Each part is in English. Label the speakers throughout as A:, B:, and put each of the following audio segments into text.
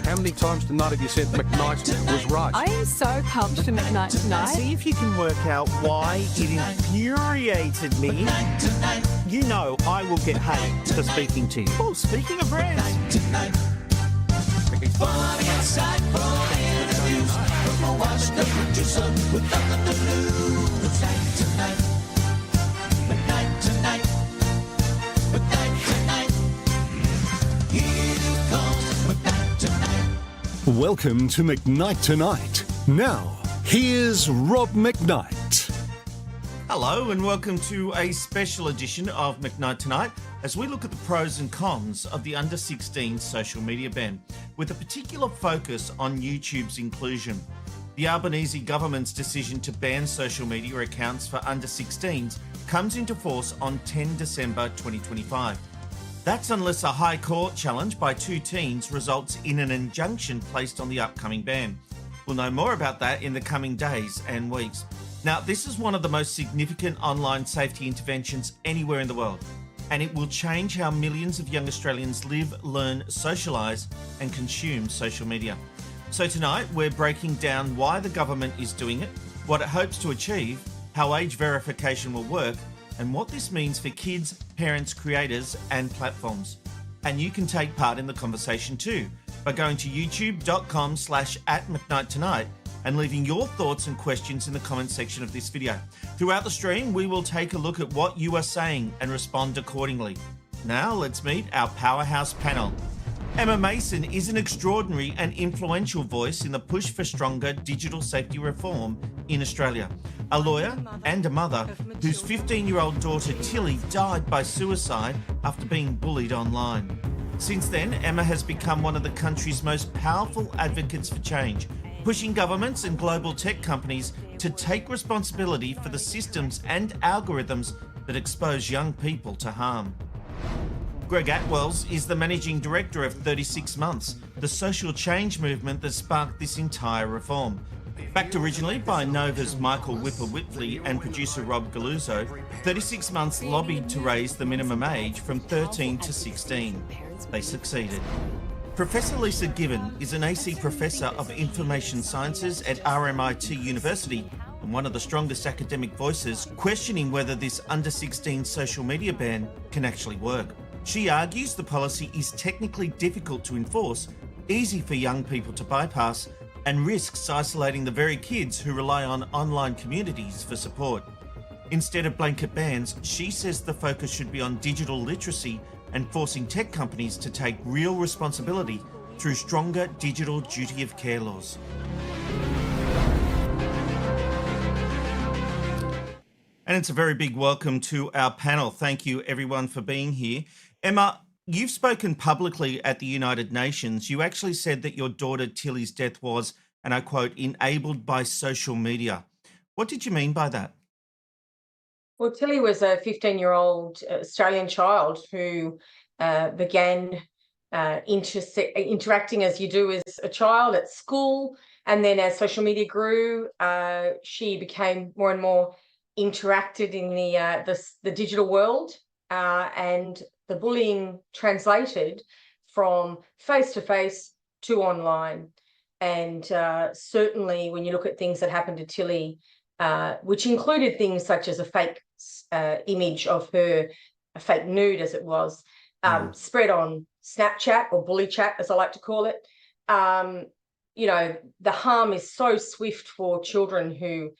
A: How many times tonight have you said McKnight was right?
B: I am so pumped for McKnight tonight.
C: See if you can work out why it infuriated me. You know I will get hate for speaking to you. Oh, speaking of brands.
D: Funny outside for interviews from a washed-up producer with nothing to lose. McKnight tonight. McKnight tonight. Here comes McKnight tonight.
E: Welcome to McKnight Tonight. Now, here's Rob McKnight.
C: Hello and welcome to a special edition of McKnight Tonight as we look at the pros and cons of the under-16 social media ban, with a particular focus on YouTube's inclusion. The Albanese government's decision to ban social media accounts for under-16s comes into force on 10 December 2025. That's unless a High Court challenge by two teens results in an injunction placed on the upcoming ban. We'll know more about that in the coming days and weeks. Now, this is one of the most significant online safety interventions anywhere in the world, and it will change how millions of young Australians live, learn, socialise and consume social media. So tonight, we're breaking down why the government is doing it, what it hopes to achieve, how age verification will work, and what this means for kids, parents, creators and platforms. And you can take part in the conversation too by going to youtube.com/@McKnightTonight and leaving your thoughts and questions in the comment section of this video. Throughout the stream, we will take a look at what you are saying and respond accordingly. Now let's meet our powerhouse panel. Emma Mason is an extraordinary and influential voice in the push for stronger digital safety reform in Australia. A lawyer and a mother whose 15-year-old daughter Tilly died by suicide after being bullied online. Since then, Emma has become one of the country's most powerful advocates for change, pushing governments and global tech companies to take responsibility for the systems and algorithms that expose young people to harm. Greg Attwells is the Managing Director of 36 Months, the social change movement that sparked this entire reform. Backed originally by Nova's Michael Whipper-Whitley and producer Rob Galuzzo, 36 Months lobbied to raise the minimum age from 13 to 16. They succeeded. Professor Lisa Gibbon is an AC Professor of Information Sciences at RMIT University and one of the strongest academic voices questioning whether this under-16 social media ban can actually work. She argues the policy is technically difficult to enforce, easy for young people to bypass, and risks isolating the very kids who rely on online communities for support. Instead of blanket bans, she says the focus should be on digital literacy and forcing tech companies to take real responsibility through stronger digital duty of care laws. And it's a very big welcome to our panel. Thank you everyone for being here. Emma, you've spoken publicly at the United Nations. You actually said that your daughter Tilly's death was, and I quote, enabled by social media. What did you mean by that?
F: Well, Tilly was a 15-year-old Australian child who began interacting as you do as a child at school. And then as social media grew, she became more and more interacted in the digital world. And the bullying translated from face-to-face to online. And certainly when you look at things that happened to Tilly, which included things such as a fake image of her, a fake nude as it was, spread on Snapchat or bully chat, as I like to call it. You know, the harm is so swift for children who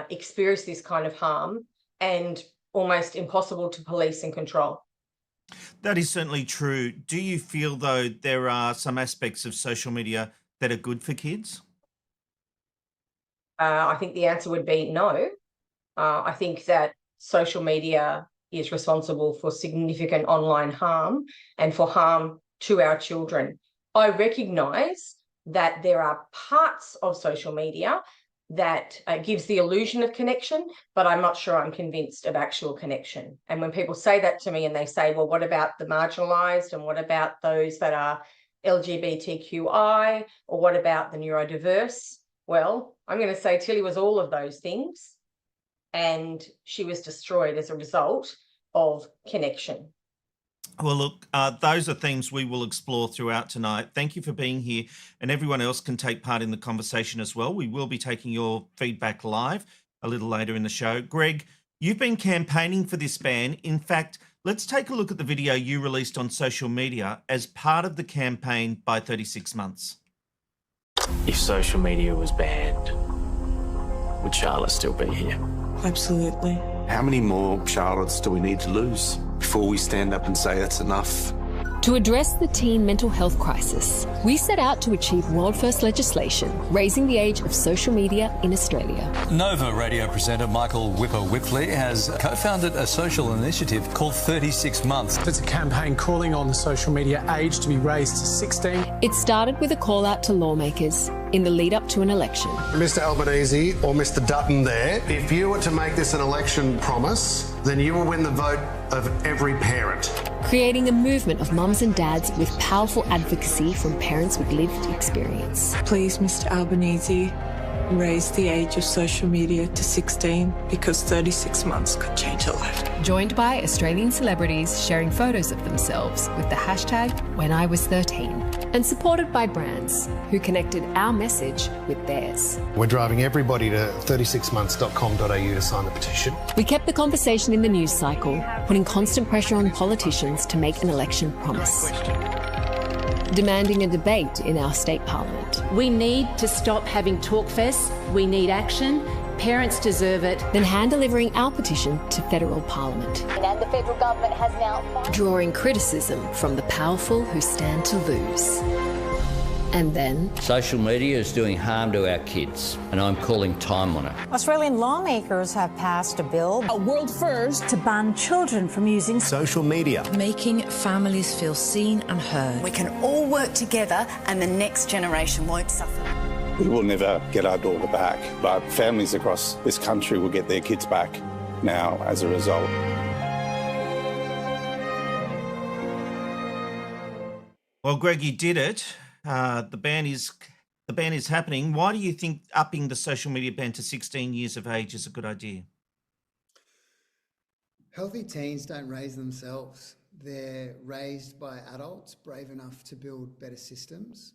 F: experience this kind of harm and almost impossible to police and control.
C: That is certainly true. Do you feel, though, there are some aspects of social media that are good for kids?
F: I think the answer would be no. I think that social media is responsible for significant online harm and for harm to our children. I recognise that there are parts of social media that gives the illusion of connection, but I'm not sure I'm convinced of actual connection. And when people say that to me and they say, well, what about the marginalised and what about those that are LGBTQI or what about the neurodiverse? Well, I'm going to say Tilly was all of those things and she was destroyed as a result of connection.
C: Well, look, those are themes we will explore throughout tonight. Thank you for being here, and everyone else can take part in the conversation as well. We will be taking your feedback live a little later in the show. Greg, you've been campaigning for this ban. In fact, let's take a look at the video you released on social media as part of the campaign by 36 months.
G: If social media was banned, would Charlotte still be here?
H: Absolutely.
I: How many more Charlottes do we need to lose before we stand up and say that's enough?
J: To address the teen mental health crisis, we set out to achieve world-first legislation, raising the age of social media in Australia.
K: Nova radio presenter Michael Whipper-Whipley has co-founded a social initiative called 36 Months.
L: It's a campaign calling on the social media age to be raised to 16.
J: It started with a call out to lawmakers in the lead up to an election.
M: Mr Albanese or Mr Dutton there, if you were to make this an election promise, then you will win the vote of every parent.
J: Creating a movement of mums and dads with powerful advocacy from parents with lived experience.
H: Please, Mr Albanese, raise the age of social media to 16 because 36 months could change a life.
B: Joined by Australian celebrities sharing photos of themselves with the hashtag
J: #WhenIWas13. And supported by brands who connected our message with theirs.
M: We're driving everybody to 36months.com.au to sign the petition.
J: We kept the conversation in the news cycle, putting constant pressure on politicians to make an election promise. Demanding a debate in our state parliament.
N: We need to stop having talk fests. We need action. Parents deserve it.
J: Then hand-delivering our petition to federal parliament.
O: And the federal government has now...
J: Drawing criticism from the powerful who stand to lose. And then...
P: Social media is doing harm to our kids, and I'm calling time on it.
Q: Australian lawmakers have passed a bill,
R: a world first,
Q: to ban children from using
I: social media.
S: Making families feel seen and heard.
T: We can all work together and the next generation won't suffer.
I: We will never get our daughter back, but families across this country will get their kids back now as a result.
C: Well, Greg, you did it. The ban is happening. Why do you think upping the social media ban to 16 years of age is a good idea?
U: Healthy teens don't raise themselves. They're raised by adults brave enough to build better systems.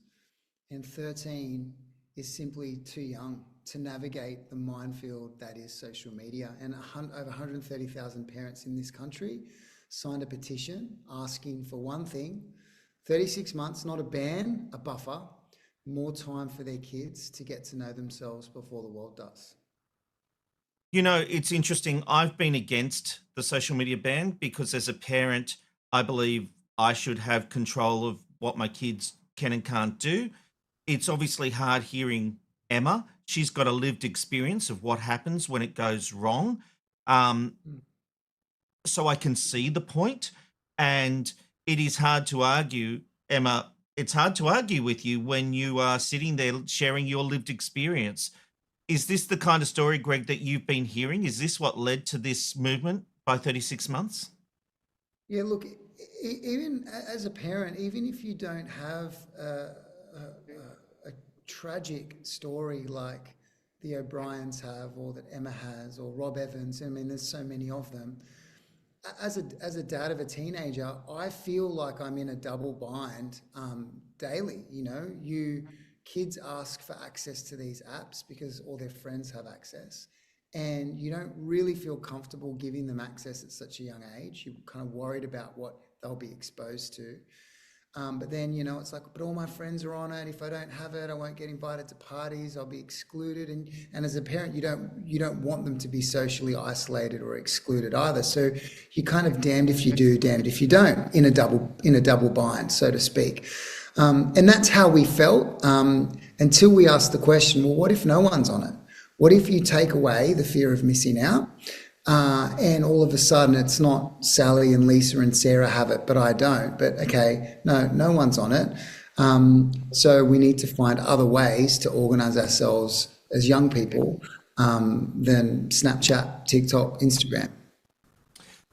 U: And 13 is simply too young to navigate the minefield that is social media. And over 130,000 parents in this country signed a petition asking for one thing: 36 months, not a ban, a buffer, more time for their kids to get to know themselves before the world does.
C: You know, it's interesting. I've been against the social media ban because as a parent, I believe I should have control of what my kids can and can't do. It's obviously hard hearing Emma. She's got a lived experience of what happens when it goes wrong. So I can see the point. And it is hard to argue, Emma, it's hard to argue with you when you are sitting there sharing your lived experience. Is this the kind of story, Greg, that you've been hearing? Is this what led to this movement by 36 months?
U: Yeah, look, even as a parent, even if you don't have a tragic story like the O'Briens have, or that Emma has, or Rob Evans, I mean, there's so many of them. As a dad of a teenager, I feel like I'm in a double bind daily. You know, kids ask for access to these apps because all their friends have access, and you don't really feel comfortable giving them access at such a young age. You're kind of worried about what they'll be exposed to. But then, you know, it's like, but all my friends are on it. If I don't have it, I won't get invited to parties. I'll be excluded. And as a parent, you don't want them to be socially isolated or excluded either. So you're kind of damned if you do, damned if you don't, in a double bind, so to speak. And that's how we felt until we asked the question, well, what if no one's on it? What if you take away the fear of missing out? And all of a sudden it's not Sally and Lisa and Sarah have it, but I don't. But okay, no one's on it. So we need to find other ways to organise ourselves as young people than Snapchat, TikTok, Instagram.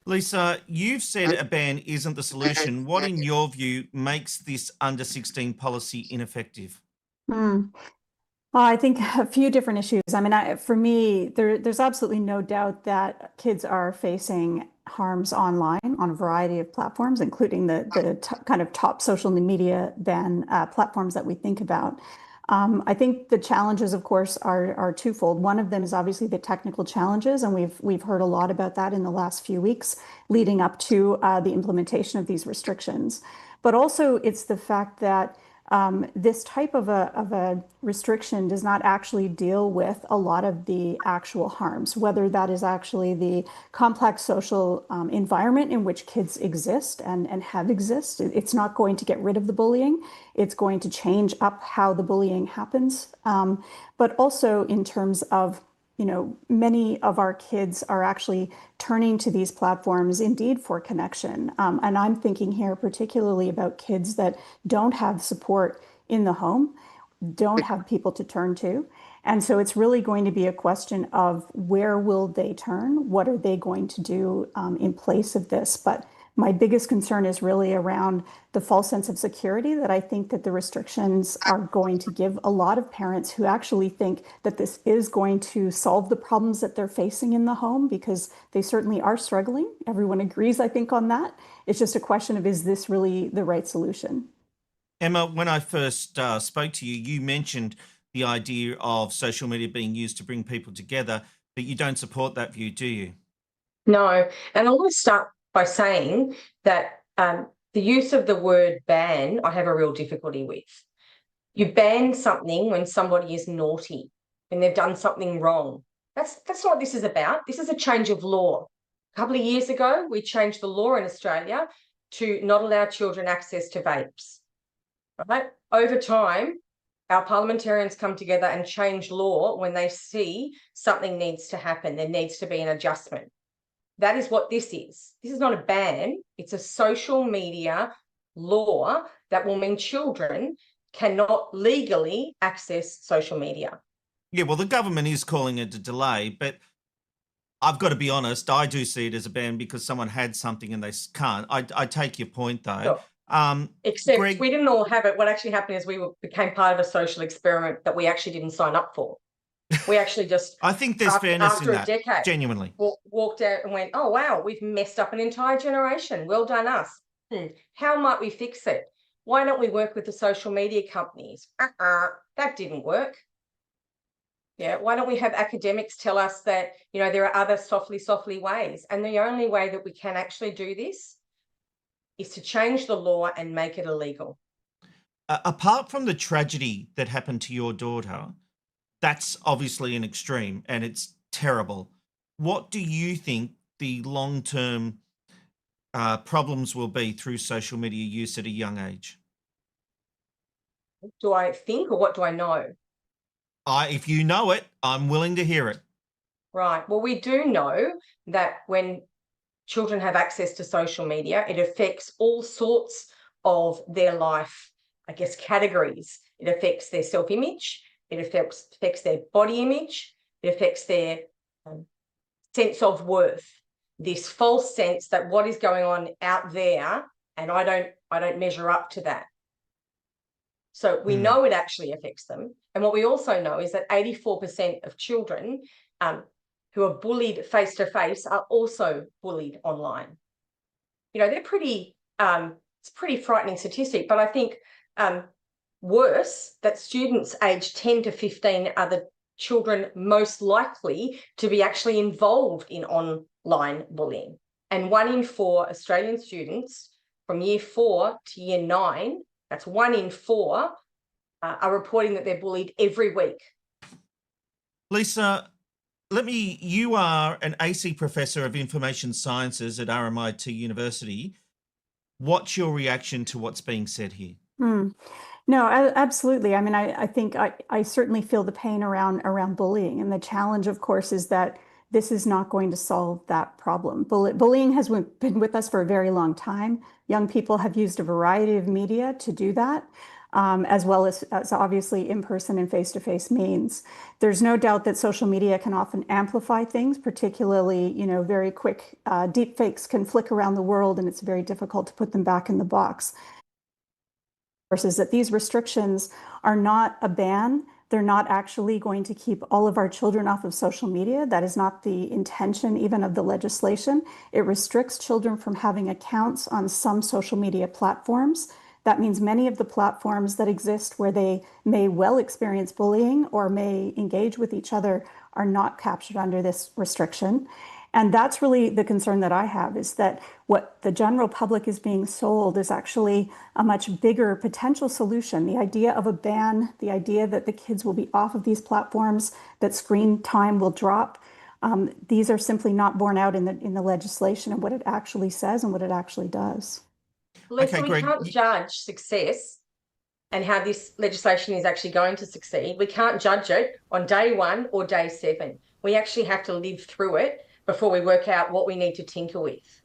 C: Lisa, you've said a ban isn't the solution. What, in your view, makes this under 16 policy ineffective?
V: Well, I think a few different issues. I mean, for me, there's absolutely no doubt that kids are facing harms online on a variety of platforms, including the kind of top social media ban platforms that we think about. I think the challenges, of course, are twofold. One of them is obviously the technical challenges, and we've heard a lot about that in the last few weeks leading up to the implementation of these restrictions. But also, it's the fact that this type of a restriction does not actually deal with a lot of the actual harms, whether that is actually the complex social environment in which kids exist and have existed. It's not going to get rid of the bullying. It's going to change up how the bullying happens. But also in terms of, many of our kids are actually turning to these platforms indeed for connection. And I'm thinking here particularly about kids that don't have support in the home, don't have people to turn to. And so it's really going to be a question of where will they turn? What are they going to do in place of this? But my biggest concern is really around the false sense of security that I think that the restrictions are going to give a lot of parents who actually think that this is going to solve the problems that they're facing in the home, because they certainly are struggling. Everyone agrees, I think, on that. It's just a question of, is this really the right solution?
C: Emma, when I first spoke to you, you mentioned the idea of social media being used to bring people together, but you don't support that view, do you?
F: No, and I want to start by saying that the use of the word ban, I have a real difficulty with. You ban something when somebody is naughty, when they've done something wrong. That's not what this is about. This is a change of law. A couple of years ago, we changed the law in Australia to not allow children access to vapes. Right? Over time, our parliamentarians come together and change law when they see something needs to happen. There needs to be an adjustment. That is what this is. This is not a ban. It's a social media law that will mean children cannot legally access social media.
C: Yeah, well, the government is calling it a delay, but I've got to be honest, I do see it as a ban because someone had something and they can't. I take your point, though.
F: Sure. Except Greg, we didn't all have it. What actually happened is we became part of a social experiment that we actually didn't sign up for. We actually just,
C: I think there's fairness in that,
F: after a decade,
C: genuinely.
F: Walked out and went, oh, wow, we've messed up an entire generation. Well done us. How might we fix it? Why don't we work with the social media companies? That didn't work. Yeah, why don't we have academics tell us that, there are other softly ways? And the only way that we can actually do this is to change the law and make it illegal.
C: Apart from the tragedy that happened to your daughter, that's obviously an extreme and it's terrible. What do you think the long-term problems will be through social media use at a young age?
F: Do I think, or what do I know?
C: If you know it, I'm willing to hear it.
F: Right. Well, we do know that when children have access to social media, it affects all sorts of their life, categories. It affects their self-image. It affects their body image. It affects their sense of worth. This false sense that what is going on out there, and I don't measure up to that. So we know it actually affects them. And what we also know is that 84% of children who are bullied face-to-face are also bullied online. They're pretty, it's a pretty frightening statistic, but I think worse, that students aged 10 to 15 are the children most likely to be actually involved in online bullying. And 1 in 4 Australian students from year 4 to year 9, that's 1 in 4, are reporting that they're bullied every week.
C: Lisa, you are an AC Professor of Information Sciences at RMIT University. What's your reaction to what's being said here?
V: No, absolutely. I mean, I think I certainly feel the pain around bullying. And the challenge, of course, is that this is not going to solve that problem. Bullying has been with us for a very long time. Young people have used a variety of media to do that, as well as obviously in-person and face-to-face means. There's no doubt that social media can often amplify things, particularly, very quick deep fakes can flick around the world, and it's very difficult to put them back in the box. Is that these restrictions are not a ban, They're not actually going to keep all of our children off of social media. That is not the intention even of the legislation. It restricts children from having accounts on some social media platforms. That means many of the platforms that exist where they may well experience bullying or may engage with each other are not captured under this restriction. And that's really the concern that I have, is that what the general public is being sold is actually a much bigger potential solution. The idea of a ban, the idea that the kids will be off of these platforms, that screen time will drop, these are simply not borne out in the legislation and what it actually says and what it actually does.
F: Leslie, we can't judge success and how this legislation is actually going to succeed. We can't judge it on day 1 or day 7. We actually have to live through it before we work out what we need to tinker with.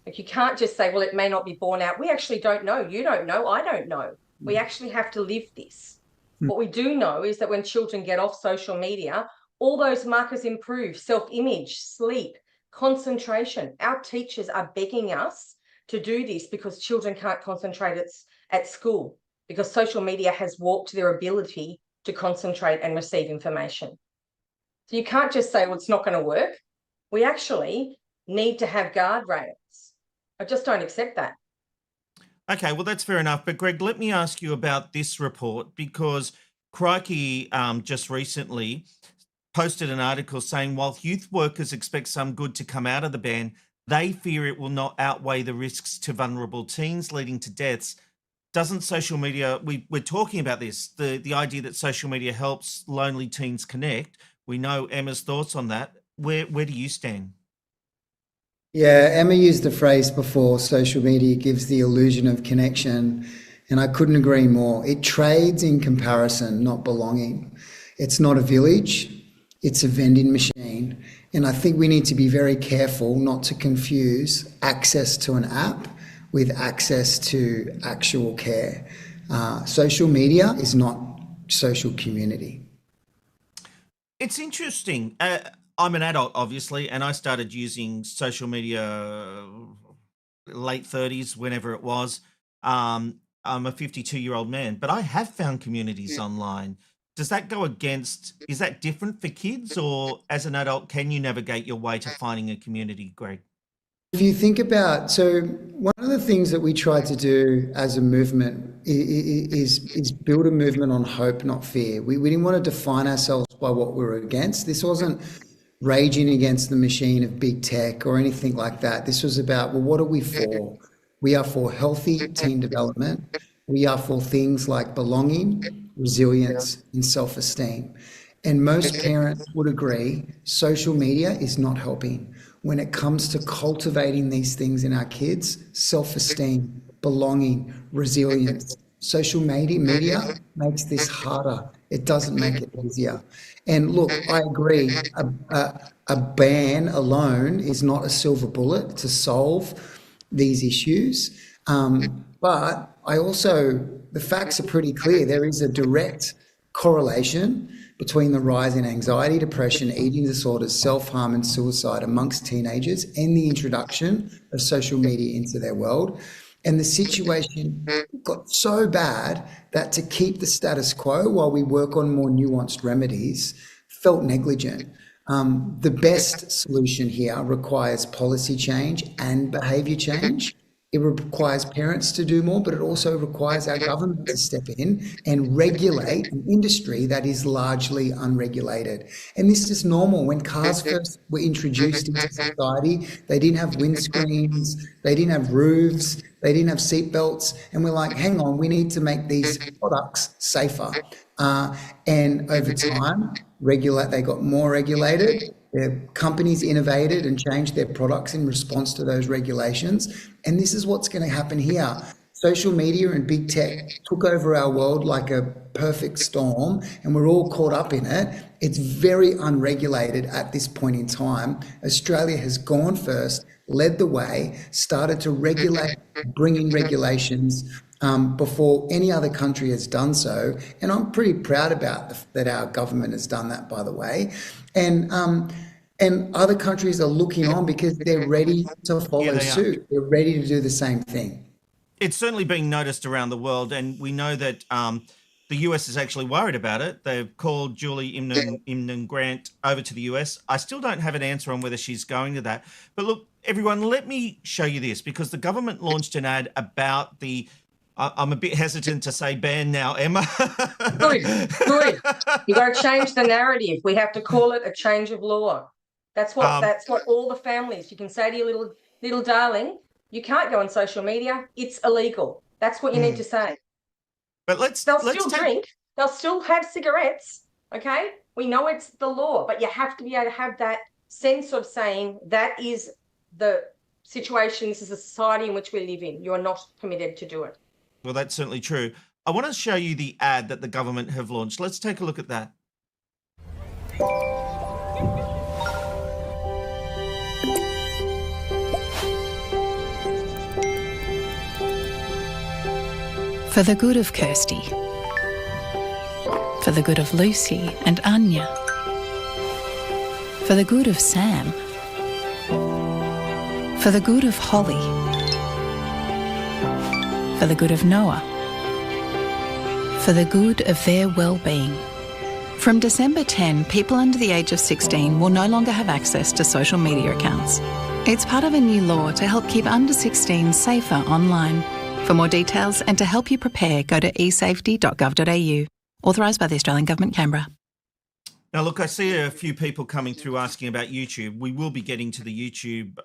F: Like, you can't just say, well, it may not be borne out. We actually don't know. You don't know. I don't know. We actually have to live this. What we do know is that when children get off social media, all those markers improve: self-image, sleep, concentration. Our teachers are begging us to do this because children can't concentrate at school, because social media has warped their ability to concentrate and receive information. So you can't just say, well, it's not going to work. We actually need to have guardrails. I just don't accept that.
C: Okay, well, that's fair enough. But Greg, let me ask you about this report, because Crikey just recently posted an article saying while youth workers expect some good to come out of the ban, they fear it will not outweigh the risks to vulnerable teens, leading to deaths. Doesn't social media, we're talking about this, the idea that social media helps lonely teens connect. We know Emma's thoughts on that. Where do you stand?
U: Yeah, Emma used the phrase before, social media gives the illusion of connection, and I couldn't agree more. It trades in comparison, not belonging. It's not a village, it's a vending machine. And I think we need to be very careful not to confuse access to an app with access to actual care. Social media is not social community.
C: It's interesting. I'm an adult, obviously, and I started using social media late 30s, whenever it was. I'm a 52-year-old man, but I have found communities online. Does that go against, is that different for kids, or as an adult, can you navigate your way to finding a community, Greg?
U: If you think about, so one of the things that we try to do as a movement is build a movement on hope, not fear. We didn't want to define ourselves by what we were against. This wasn't raging against the machine of big tech or anything like that. This was about, well, what are we for? We are for healthy teen development. We are for things like belonging, resilience, and self-esteem. And most parents would agree social media is not helping when it comes to cultivating these things in our kids: self-esteem, belonging, resilience. Social media makes this harder. It doesn't make it easier. And look, I agree, a ban alone is not a silver bullet to solve these issues. But I also, the facts are pretty clear. There is a direct correlation between the rise in anxiety, depression, eating disorders, self-harm and suicide amongst teenagers and the introduction of social media into their world. And the situation got so bad that to keep the status quo while we work on more nuanced remedies felt negligent. The best solution here requires policy change and behaviour change. It requires parents to do more, but it also requires our government to step in and regulate an industry that is largely unregulated. And this is normal. When cars first were introduced into society, they didn't have windscreens, they didn't have roofs, they didn't have seatbelts. And we're like, hang on, we need to make these products safer. And over time, they got more regulated. Their companies innovated and changed their products in response to those regulations. And this is what's going to happen here. Social media and big tech took over our world like a perfect storm, and we're all caught up in it. It's very unregulated at this point in time. Australia has gone first, led the way, started to regulate, bring in regulations before any other country has done so. And I'm pretty proud about that our government has done that, by the way. And other countries are looking on because they're ready to follow suit. They're ready to do the same thing.
C: It's certainly being noticed around the world, and we know that the US is actually worried about it. They've called Julie Imnan Grant over to the US. I still don't have an answer on whether she's going to that. But look, everyone, let me show you this, because the government launched an ad about the, I'm a bit hesitant to say ban now, Emma.
F: Good. You got to change the narrative. We have to call it a change of law. That's what all the families, you can say to your little darling, you can't go on social media. It's illegal. That's what you need to say.
C: But
F: they'll still drink. They'll still have cigarettes. Okay. We know it's the law, but you have to be able to have that sense of saying that is the situation. This is the society in which we live in. You are not permitted to do it.
C: Well, that's certainly true. I want to show you the ad that the government have launched. Let's take a look at that.
A: For the good of Kirsty. For the good of Lucy and Anya. For the good of Sam. For the good of Holly. For the good of Noah. For the good of their well-being. From December 10, people under the age of 16 will no longer have access to social media accounts. It's part of a new law to help keep under 16s safer online. For more details and to help you prepare, go to esafety.gov.au. Authorised by the Australian Government, Canberra.
C: Now, look, I see a few people coming through asking about YouTube. We will be getting to the YouTube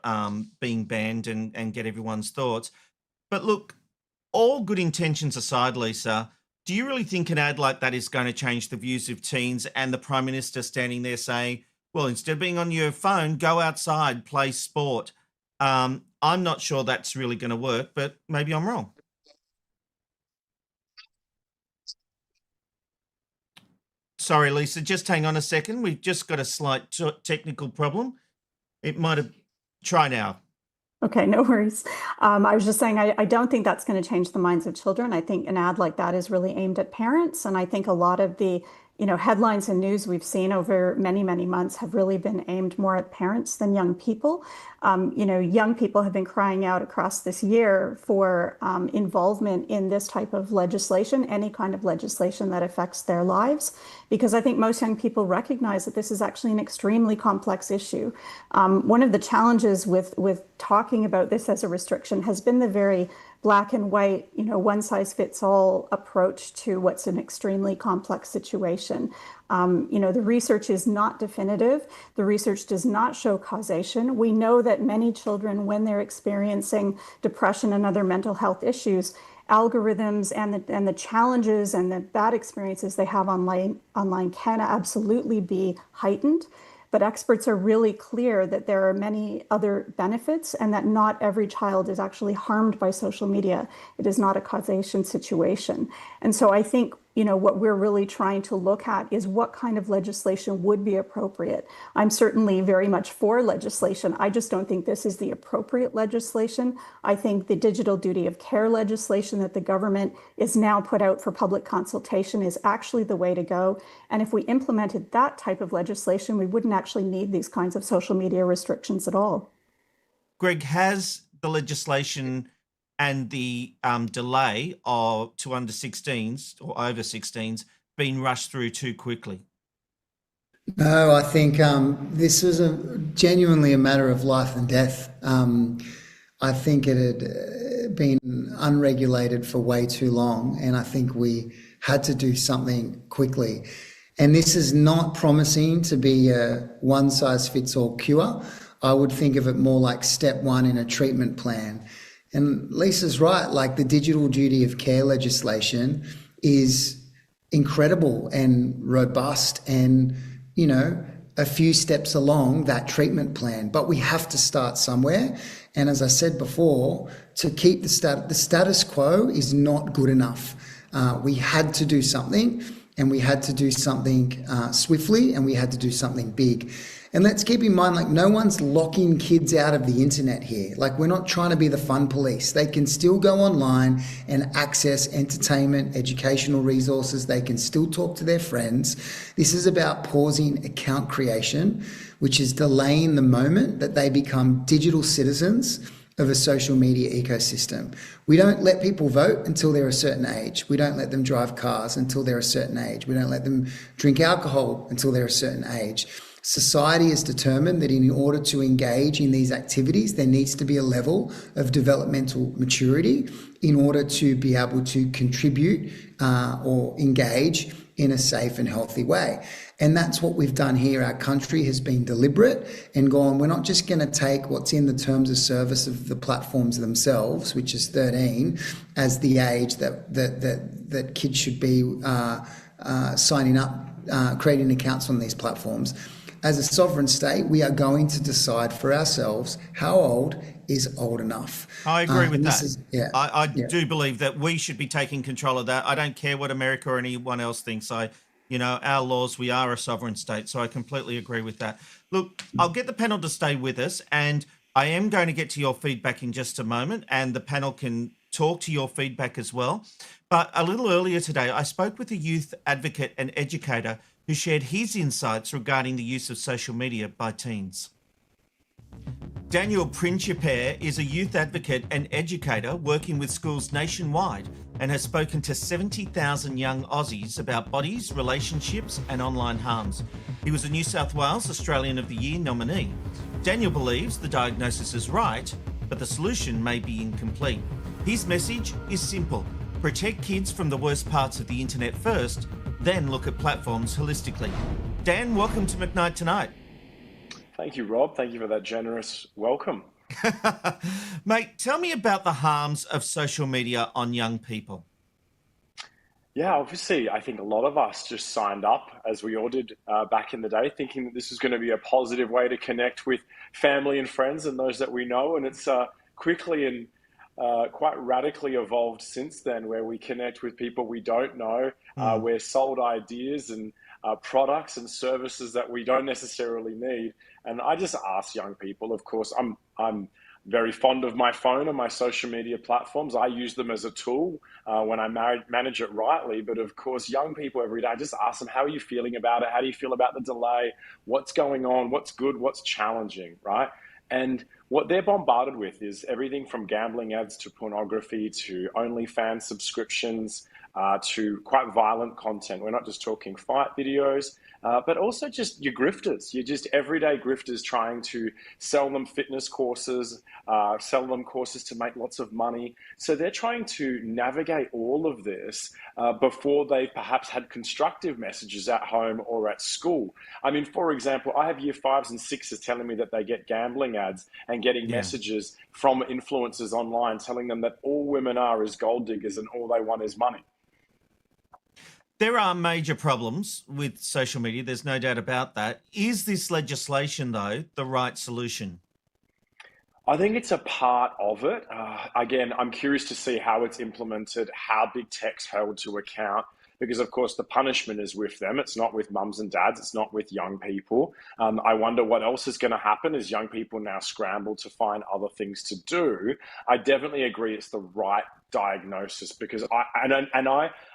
C: being banned and get everyone's thoughts. But look, all good intentions aside, Lisa, do you really think an ad like that is going to change the views of teens and the Prime Minister standing there saying, well, instead of being on your phone, go outside, play sport? I'm not sure that's really going to work, but maybe I'm wrong. Sorry, Lisa, just hang on a second. We've just got a slight technical problem. It might have... Try now.
V: Okay, no worries. I was just saying, I don't think that's going to change the minds of children. I think an ad like that is really aimed at parents. And I think a lot of the headlines and news we've seen over many, many months have really been aimed more at parents than young people. Young people have been crying out across this year for involvement in this type of legislation, any kind of legislation that affects their lives, because I think most young people recognize that this is actually an extremely complex issue. One of the challenges with talking about this as a restriction has been the very black and white, one-size-fits-all approach to what's an extremely complex situation. The research is not definitive. The research does not show causation. We know that many children, when they're experiencing depression and other mental health issues, algorithms and the challenges and the bad experiences they have online can absolutely be heightened. But experts are really clear that there are many other benefits and that not every child is actually harmed by social media. It is not a causation situation. And so I think, what we're really trying to look at is what kind of legislation would be appropriate. I'm certainly very much for legislation. I just don't think this is the appropriate legislation. I think the digital duty of care legislation that the government is now put out for public consultation is actually the way to go. And if we implemented that type of legislation, we wouldn't actually need these kinds of social media restrictions at all.
C: Greg, has the legislation and the delay to under 16s or over 16s been rushed through too quickly?
U: No, I think this was genuinely a matter of life and death. I think it had been unregulated for way too long, and I think we had to do something quickly. And this is not promising to be a one-size-fits-all cure. I would think of it more like step one in a treatment plan. And Lisa's right, like the digital duty of care legislation is incredible and robust and, a few steps along that treatment plan. But we have to start somewhere. And as I said before, to keep the status quo is not good enough. We had to do something, and we had to do something swiftly, and we had to do something big. And let's keep in mind, like, no one's locking kids out of the internet here. Like, we're not trying to be the fun police. They can still go online and access entertainment, educational resources. They can still talk to their friends. This is about pausing account creation, which is delaying the moment that they become digital citizens of a social media ecosystem. We don't let people vote until they're a certain age. We don't let them drive cars until they're a certain age. We don't let them drink alcohol until they're a certain age. Society is determined that in order to engage in these activities, there needs to be a level of developmental maturity in order to be able to contribute or engage in a safe and healthy way. And that's what we've done here. Our country has been deliberate and gone, we're not just going to take what's in the terms of service of the platforms themselves, which is 13, as the age that kids should be signing up, creating accounts on these platforms. As a sovereign state, we are going to decide for ourselves how old is old enough.
C: I agree with that. I do believe that we should be taking control of that. I don't care what America or anyone else thinks. Our laws, we are a sovereign state, so I completely agree with that. Look, I'll get the panel to stay with us, and I am going to get to your feedback in just a moment, and the panel can talk to your feedback as well. But a little earlier today, I spoke with a youth advocate and educator who shared his insights regarding the use of social media by teens. Daniel Principe is a youth advocate and educator working with schools nationwide and has spoken to 70,000 young Aussies about bodies, relationships and online harms. He was a New South Wales Australian of the Year nominee. Daniel believes the diagnosis is right, but the solution may be incomplete. His message is simple: protect kids from the worst parts of the internet first, then look at platforms holistically. Dan, welcome to McKnight Tonight.
D: Thank you, Rob. Thank you for that generous welcome.
C: Mate, tell me about the harms of social media on young people.
D: Yeah, obviously, I think a lot of us just signed up, as we all did back in the day, thinking that this is going to be a positive way to connect with family and friends and those that we know. And it's quickly and quite radically evolved since then, where we connect with people we don't know. We're sold ideas and products and services that we don't necessarily need. And I just ask young people, of course, I'm very fond of my phone and my social media platforms. I use them as a tool when I manage it rightly. But of course, young people every day, I just ask them, how are you feeling about it? How do you feel about the delay? What's going on? What's good? What's challenging, right? And what they're bombarded with is everything from gambling ads to pornography to OnlyFans subscriptions to quite violent content. We're not just talking fight videos, but also just your grifters. You're just everyday grifters trying to sell them fitness courses, sell them courses to make lots of money. So they're trying to navigate all of this before they've perhaps had constructive messages at home or at school. I mean, for example, I have year 5s and 6s telling me that they get gambling ads and getting messages from influencers online telling them that all women are is gold diggers and all they want is money.
C: There are major problems with social media. There's no doubt about that. Is this legislation, though, the right solution?
D: I think it's a part of it. Again, I'm curious to see how it's implemented, how big tech's held to account, because, of course, the punishment is with them. It's not with mums and dads. It's not with young people. I wonder what else is going to happen as young people now scramble to find other things to do. I definitely agree it's the right diagnosis, because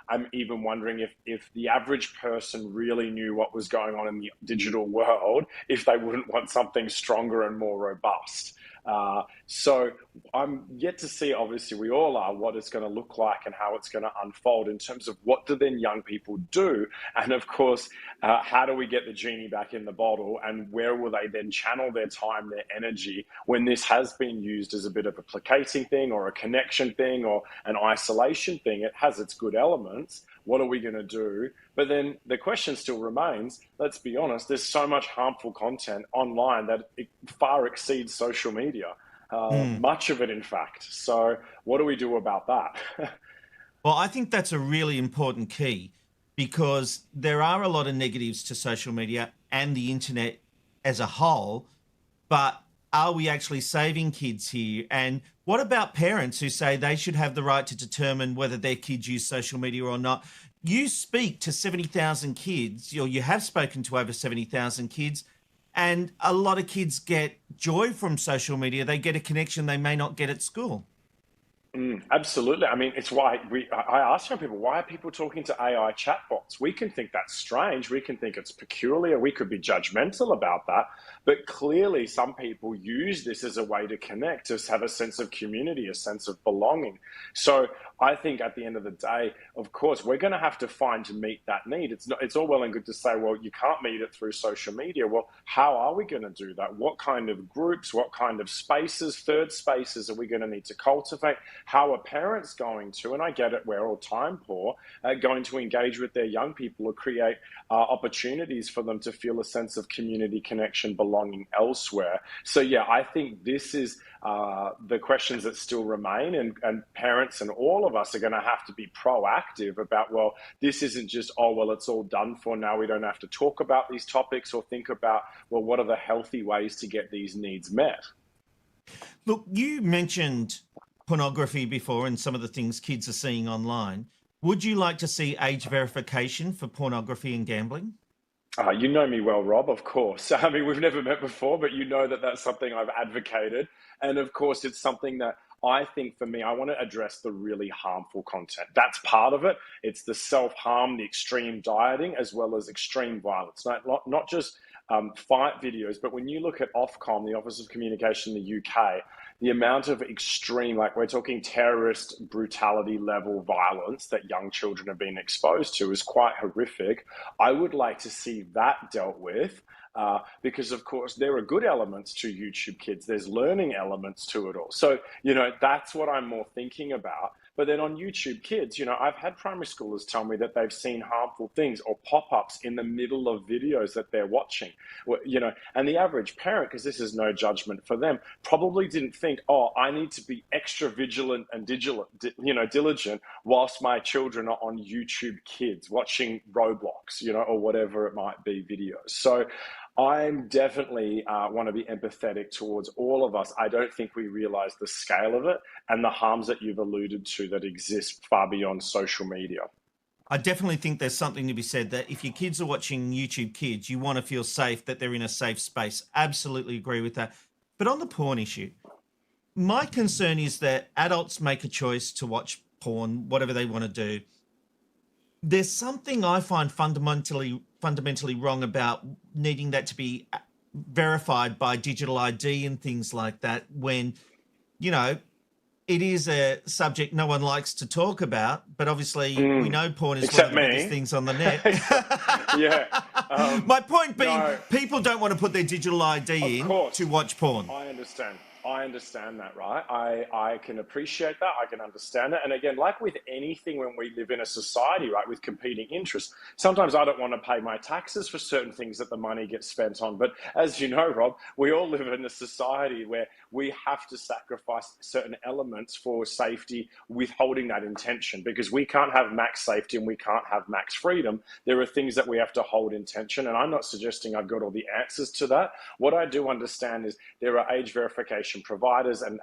D: I'm even wondering if the average person really knew what was going on in the digital world, if they wouldn't want something stronger and more robust. So I'm yet to see, obviously we all are, what it's going to look like and how it's going to unfold in terms of what do then young people do. And of course, how do we get the genie back in the bottle, and where will they then channel their time, their energy, when this has been used as a bit of a placating thing or a connection thing or an isolation thing? It has its good elements. What are we going to do? But then the question still remains, let's be honest, there's so much harmful content online that it far exceeds social media, much of it, in fact. So what do we do about that?
C: Well, I think that's a really important key, because there are a lot of negatives to social media and the internet as a whole, but are we actually saving kids here? And what about parents who say they should have the right to determine whether their kids use social media or not? You speak to 70,000 kids, or you have spoken to over 70,000 kids, and a lot of kids get joy from social media. They get a connection they may not get at school.
D: Absolutely. I mean, it's why I ask young people, why are people talking to AI chatbots? We can think that's strange. We can think it's peculiar. We could be judgmental about that. But clearly, some people use this as a way to connect, to have a sense of community, a sense of belonging. So I think at the end of the day, of course, we're going to have to find to meet that need. It's all well and good to say, well, you can't meet it through social media. Well, how are we going to do that? What kind of groups, what kind of spaces, third spaces are we going to need to cultivate? How are parents going to, and I get it, we're all time poor, going to engage with their young people or create opportunities for them to feel a sense of community connection, belonging elsewhere? So yeah, I think this is the questions that still remain, and parents and all of us are going to have to be proactive about, well, this isn't just, oh, well, it's all done for now, we don't have to talk about these topics, or think about, well, what are the healthy ways to get these needs met?
C: Look, you mentioned pornography before and some of the things kids are seeing online. Would you like to see age verification for pornography and gambling?
D: You know me well, Rob, of course. I mean, we've never met before, but you know that that's something I've advocated. And of course, it's something that I think, for me, I want to address the really harmful content. That's part of it. It's the self-harm, the extreme dieting, as well as extreme violence. Not just fight videos, but when you look at Ofcom, the Office of Communication in the UK, the amount of extreme, like we're talking terrorist brutality level violence that young children have been exposed to is quite horrific. I would like to see that dealt with. Because of course there are good elements to YouTube Kids. There's learning elements to it all. So, that's what I'm more thinking about. But then on YouTube Kids, I've had primary schoolers tell me that they've seen harmful things or pop-ups in the middle of videos that they're watching, and the average parent, because this is no judgment for them, probably didn't think, oh, I need to be extra vigilant and diligent whilst my children are on YouTube Kids watching Roblox, or whatever it might be, videos. So I'm definitely want to be empathetic towards all of us. I don't think we realize the scale of it and the harms that you've alluded to that exist far beyond social media.
C: I definitely think there's something to be said that if your kids are watching YouTube Kids, you want to feel safe, that they're in a safe space. Absolutely agree with that. But on the porn issue, my concern is that adults make a choice to watch porn, whatever they want to do. There's something I find fundamentally wrong about needing that to be verified by digital ID and things like that when, it is a subject no one likes to talk about, but obviously we know porn is one of the biggest things on the net.
D: Yeah.
C: My point being, people don't want to put their digital ID in to watch porn.
D: I understand that, right? I can appreciate that. I can understand it. And again, like with anything when we live in a society, right, with competing interests, sometimes I don't want to pay my taxes for certain things that the money gets spent on. But as you know, Rob, we all live in a society where we have to sacrifice certain elements for safety, withholding that intention, because we can't have max safety and we can't have max freedom. There are things that we have to hold in tension. And I'm not suggesting I've got all the answers to that. What I do understand is there are age verification providers and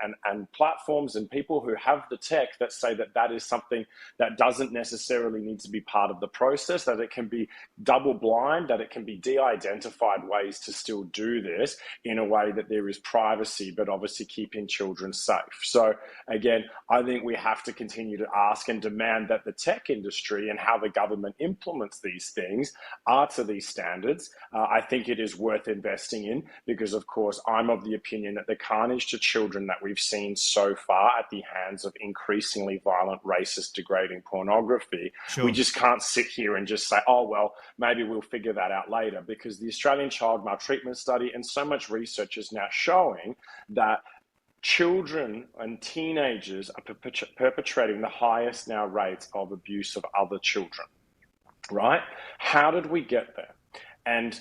D: platforms and people who have the tech that say that that is something that doesn't necessarily need to be part of the process, that it can be double blind, that it can be de-identified ways to still do this in a way that there is privacy, but obviously keeping children safe. So again, I think we have to continue to ask and demand that the tech industry and how the government implements these things are to these standards. I think it is worth investing in because, of course, I'm of the opinion that the carnage to children that we've seen so far at the hands of increasingly violent, racist, degrading pornography, we just can't sit here and just say, oh, well, maybe we'll figure that out later, because the Australian Child Maltreatment Study and so much research is now showing that children and teenagers are perpetrating the highest now rates of abuse of other children, right? How did we get there? And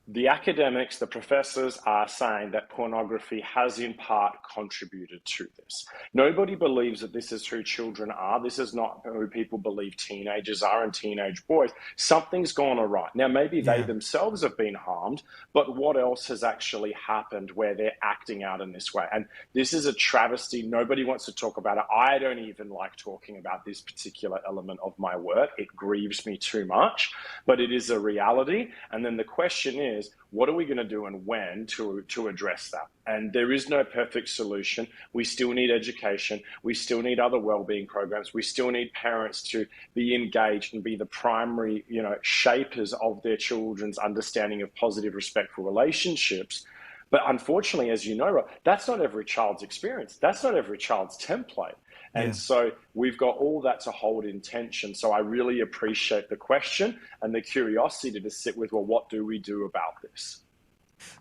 D: the academics, the professors are saying that pornography has in part contributed to this. Nobody believes that this is who children are. This is not who people believe teenagers are and teenage boys. Something's gone awry. Now, maybe they themselves have been harmed, but what else has actually happened where they're acting out in this way? And this is a travesty. Nobody wants to talk about it. I don't even like talking about this particular element of my work. It grieves me too much, but it is a reality. And then the question is, what are we going to do and when to address that? And there is no perfect solution. We still need education. We still need other wellbeing programs. We still need parents to be engaged and be the primary, shapers of their children's understanding of positive, respectful relationships. But unfortunately, as you know, Rob, that's not every child's experience. That's not every child's template. And so we've got all that to hold in tension. So I really appreciate the question and the curiosity to sit with, well, what do we do about this?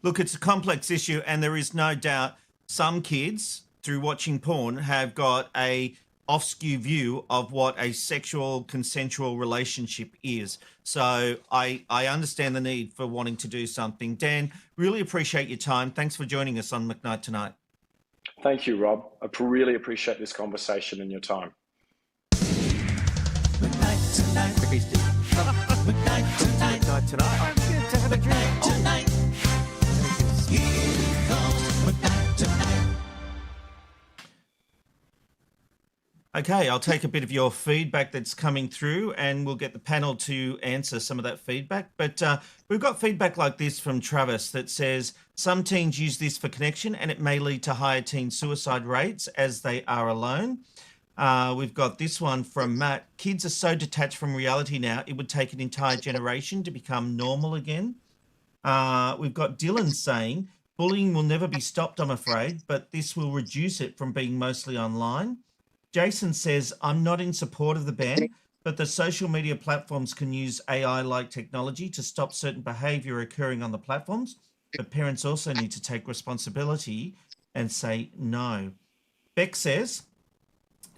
C: Look, it's a complex issue, and there is no doubt some kids, through watching porn, have got a off-skew view of what a sexual, consensual relationship is. So I understand the need for wanting to do something. Dan, really appreciate your time. Thanks for joining us on McKnight Tonight.
D: Thank you, Rob. I really appreciate this conversation and your time.
C: McKnight Tonight. McKnight Tonight. McKnight Tonight. I'm good to have a drink. Tonight. Here comes McKnight Tonight. Okay, I'll take a bit of your feedback that's coming through, and we'll get the panel to answer some of that feedback. But we've got feedback like this from Travis that says, some teens use this for connection and it may lead to higher teen suicide rates as they are alone. We've got this one from Matt. Kids are so detached from reality now, it would take an entire generation to become normal again. We've got Dylan saying, bullying will never be stopped, I'm afraid, but this will reduce it from being mostly online. Jason says, I'm not in support of the ban, but the social media platforms can use AI-like technology to stop certain behaviour occurring on the platforms, but parents also need to take responsibility and say no. Beck says,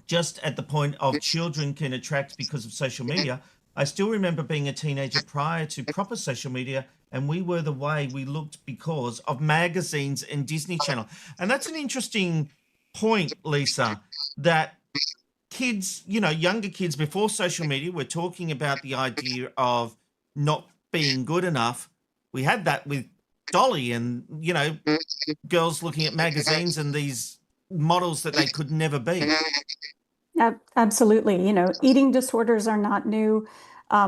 C: just at the point of children can attract because of social media, I still remember being a teenager prior to proper social media, and we were the way we looked because of magazines and Disney Channel. And that's an interesting point, Lisa, that kids, younger kids before social media were talking about the idea of not being good enough. We had that with Dolly and, girls looking at magazines and these models that they could never be.
V: Absolutely. Eating disorders are not new.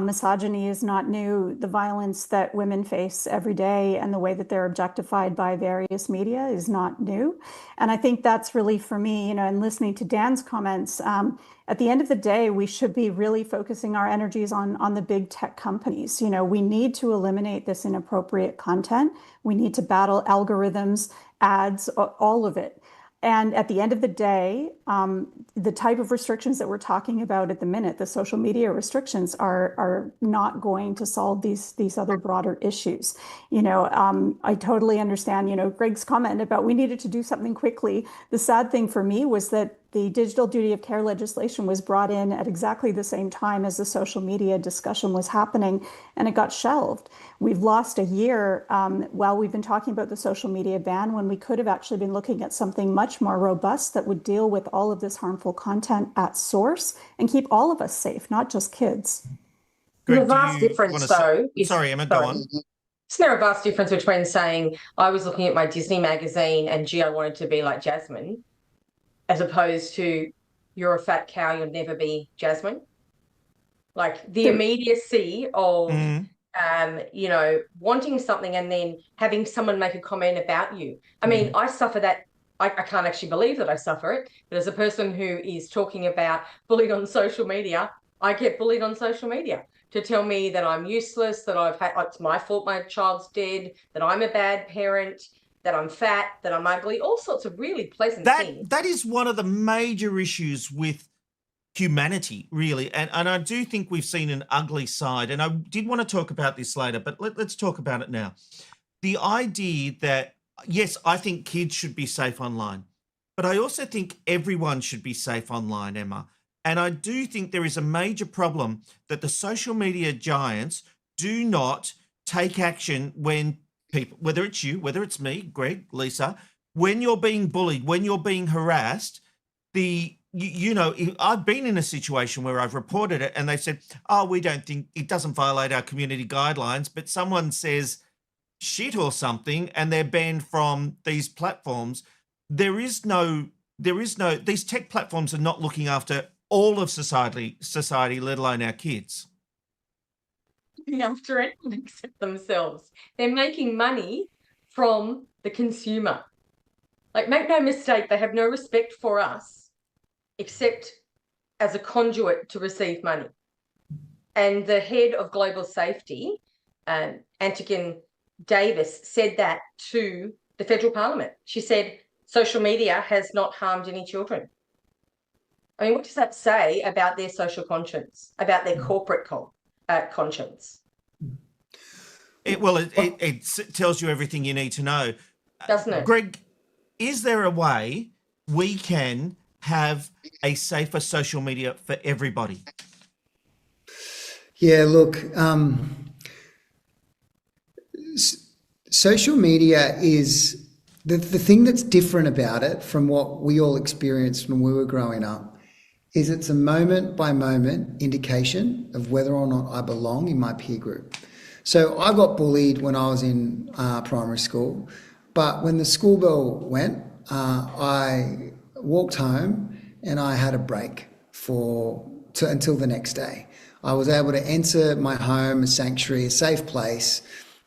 V: Misogyny is not new. The violence that women face every day and the way that they're objectified by various media is not new. And I think that's really, for me, and listening to Dan's comments, at the end of the day, we should be really focusing our energies on the big tech companies. We need to eliminate this inappropriate content. We need to battle algorithms, ads, all of it. And at the end of the day, the type of restrictions that we're talking about at the minute, the social media restrictions, are not going to solve these other broader issues. I totally understand, Greg's comment about we needed to do something quickly. The sad thing for me was that the digital duty of care legislation was brought in at exactly the same time as the social media discussion was happening, and it got shelved. We've lost a year while we've been talking about the social media ban, when we could have actually been looking at something much more robust that would deal with all of this harmful content at source and keep all of us safe, not just kids.
F: Greg, the vast difference, though, is...
C: Sorry, Emma, go on.
F: Isn't there a vast difference between saying, I was looking at my Disney magazine and, gee, I wanted to be like Jasmine, as opposed to, you're a fat cow, you'll never be Jasmine? Like, the immediacy of, wanting something and then having someone make a comment about you. I mean, I suffer that. I can't actually believe that I suffer it, but as a person who is talking about bullied on social media, I get bullied on social media to tell me that I'm useless, that it's my fault my child's dead, that I'm a bad parent, that I'm fat, that I'm ugly, all sorts of really pleasant things.
C: That is one of the major issues with humanity, really. And I do think we've seen an ugly side. And I did want to talk about this later, but let's talk about it now. The idea that, yes, I think kids should be safe online, but I also think everyone should be safe online, Emma. And I do think there is a major problem that the social media giants do not take action when people, whether it's you, whether it's me, Greg, Lisa, when you're being bullied, when you're being harassed, I've been in a situation where I've reported it and they've said, oh, we don't think it doesn't violate our community guidelines, but someone says shit or something and they're banned from these platforms. These tech platforms are not looking after all of society, let alone our kids.
F: looking after anyone except themselves. They're making money from the consumer. Like, make no mistake, they have no respect for us except as a conduit to receive money. And the head of global safety, Antigone Davis, said that to the federal parliament. She said, social media has not harmed any children. I mean, what does that say about their social conscience, about their corporate conscience?
C: It tells you everything you need to know.
F: Doesn't it?
C: Greg, is there a way we can have a safer social media for everybody?
U: Yeah, look, social media is the thing that's different about it from what we all experienced when we were growing up is it's a moment by moment indication of whether or not I belong in my peer group. So I got bullied when I was in primary school, but when the school bell went, I walked home and I had a break until the next day. I was able to enter my home, a sanctuary, a safe place,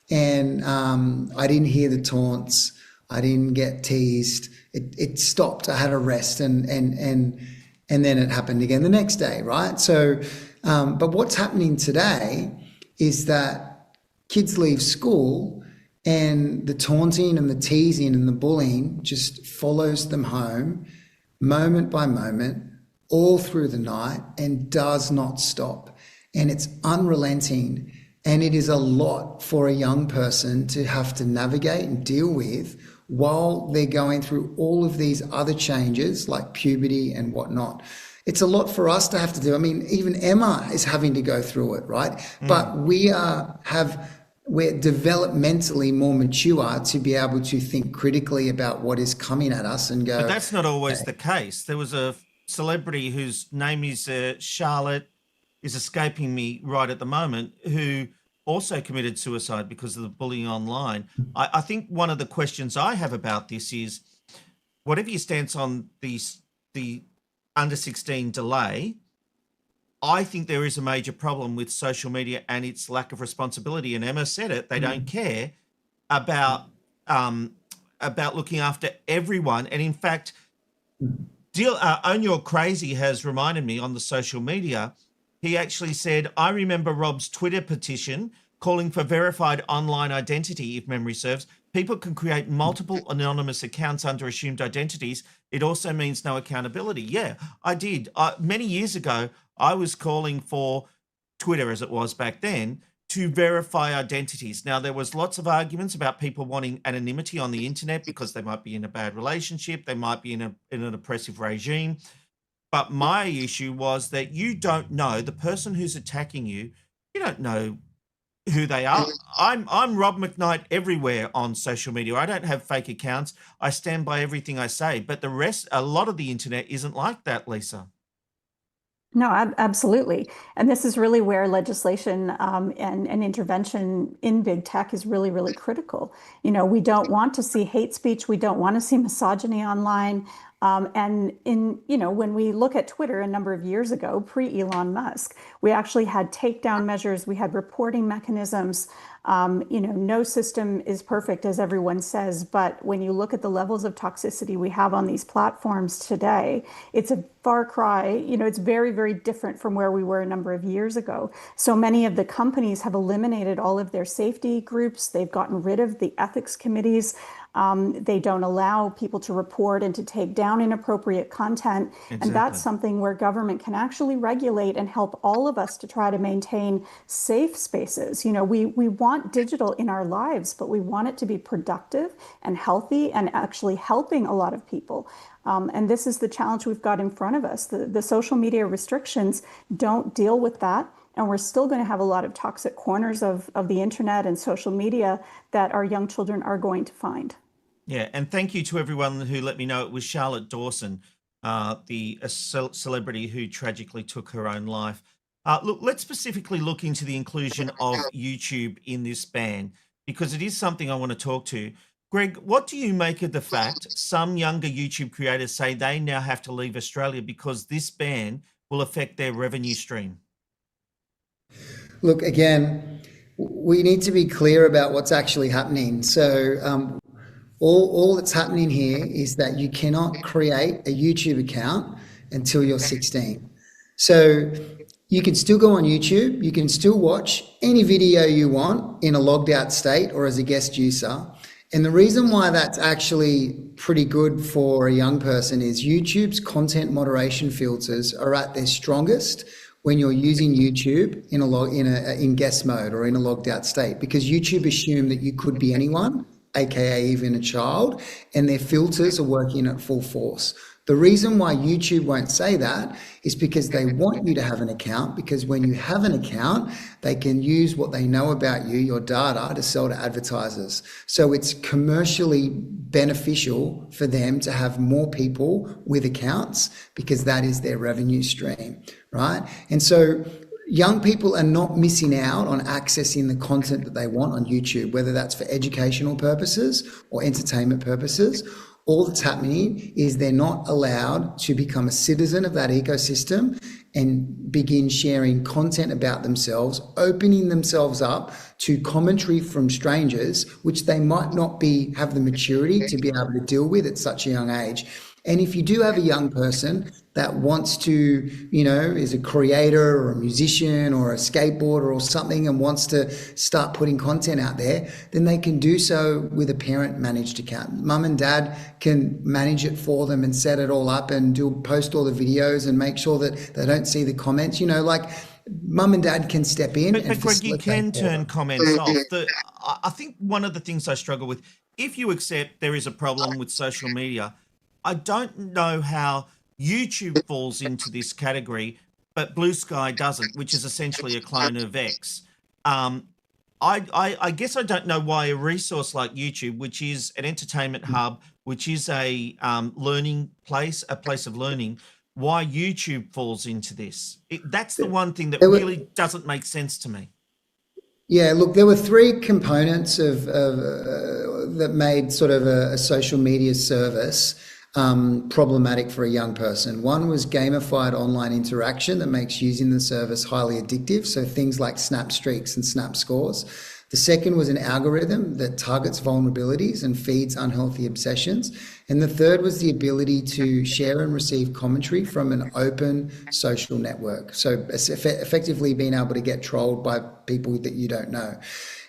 U: and I didn't hear the taunts. I didn't get teased. It stopped. I had a rest, and then it happened again the next day, right? So, but what's happening today is that kids leave school and the taunting and the teasing and the bullying just follows them home moment by moment, all through the night, and does not stop. And it's unrelenting. And it is a lot for a young person to have to navigate and deal with while they're going through all of these other changes like puberty and whatnot. It's a lot for us to have to do. I mean, even Emma is having to go through it, right? But we're developmentally more mature to be able to think critically about what is coming at us and go.
C: But that's not always the case. There was a celebrity whose name is Charlotte, is escaping me right at the moment, who also committed suicide because of the bullying online. I think one of the questions I have about this is, whatever your stance on the under 16 delay, I think there is a major problem with social media and its lack of responsibility. And Emma said it, they don't care about looking after everyone. And in fact, Own Your Crazy has reminded me on the social media, he actually said, I remember Rob's Twitter petition calling for verified online identity, if memory serves. People can create multiple anonymous accounts under assumed identities. It also means no accountability. Yeah, I did. Many years ago, I was calling for Twitter, as it was back then, to verify identities. Now, there was lots of arguments about people wanting anonymity on the internet because they might be in a bad relationship, they might be in an oppressive regime. But my issue was that you don't know the person who's attacking you. You don't know who they are. I'm Rob McKnight everywhere on social media. I don't have fake accounts. I stand by everything I say. But the rest, a lot of the internet isn't like that, Lisa.
V: No, absolutely. And this is really where legislation and intervention in big tech is really, really critical. You know, we don't want to see hate speech. We don't want to see misogyny online. And when we look at Twitter a number of years ago, pre-Elon Musk, we actually had takedown measures. We had reporting mechanisms. No system is perfect, as everyone says, but when you look at the levels of toxicity we have on these platforms today, it's a far cry. It's very, very different from where we were a number of years ago. So many of the companies have eliminated all of their safety groups. They've gotten rid of the ethics committees. They don't allow people to report and to take down inappropriate content. Exactly. And that's something where government can actually regulate and help all of us to try to maintain safe spaces. We want digital in our lives, but we want it to be productive and healthy and actually helping a lot of people. And this is the challenge we've got in front of us. The social media restrictions don't deal with that. And we're still going to have a lot of toxic corners of the internet and social media that our young children are going to find.
C: Yeah, and thank you to everyone who let me know it was Charlotte Dawson, the celebrity who tragically took her own life. Look, let's specifically look into the inclusion of YouTube in this ban, because it is something I want to talk to. Greg, what do you make of the fact some younger YouTube creators say they now have to leave Australia because this ban will affect their revenue stream?
U: Look, again, we need to be clear about what's actually happening. So all that's happening here is that you cannot create a YouTube account until you're 16. So you can still go on YouTube, you can still watch any video you want in a logged out state or as a guest user. And the reason why that's actually pretty good for a young person is YouTube's content moderation filters are at their strongest when you're using YouTube in guest mode or in a logged out state, because YouTube assume that you could be anyone, aka even a child, and their filters are working at full force. The reason why YouTube won't say that is because they want you to have an account, because when you have an account, they can use what they know about you, your data, to sell to advertisers. So it's commercially beneficial for them to have more people with accounts because that is their revenue stream, right? And so young people are not missing out on accessing the content that they want on YouTube, whether that's for educational purposes or entertainment purposes. All that's happening is they're not allowed to become a citizen of that ecosystem and begin sharing content about themselves, opening themselves up to commentary from strangers, which they might not have the maturity to be able to deal with at such a young age. And if you do have a young person that wants to, is a creator or a musician or a skateboarder or something and wants to start putting content out there, then they can do so with a parent managed account. Mum and dad can manage it for them and set it all up and post all the videos and make sure that they don't see the comments, mum and dad can step in.
C: But Greg, you can turn comments off. I think one of the things I struggle with, if you accept there is a problem with social media, I don't know how YouTube falls into this category, but Blue Sky doesn't, which is essentially a clone of X. I guess I don't know why a resource like YouTube, which is an entertainment hub, which is a learning place, a place of learning, why YouTube falls into this. That's the one thing that really doesn't make sense to me.
U: Yeah, look, there were three components that made sort of a social media service problematic for a young person. One was gamified online interaction that makes using the service highly addictive, so things like snap streaks and snap scores. The second was an algorithm that targets vulnerabilities and feeds unhealthy obsessions. And the third was the ability to share and receive commentary from an open social network. So effectively being able to get trolled by people that you don't know.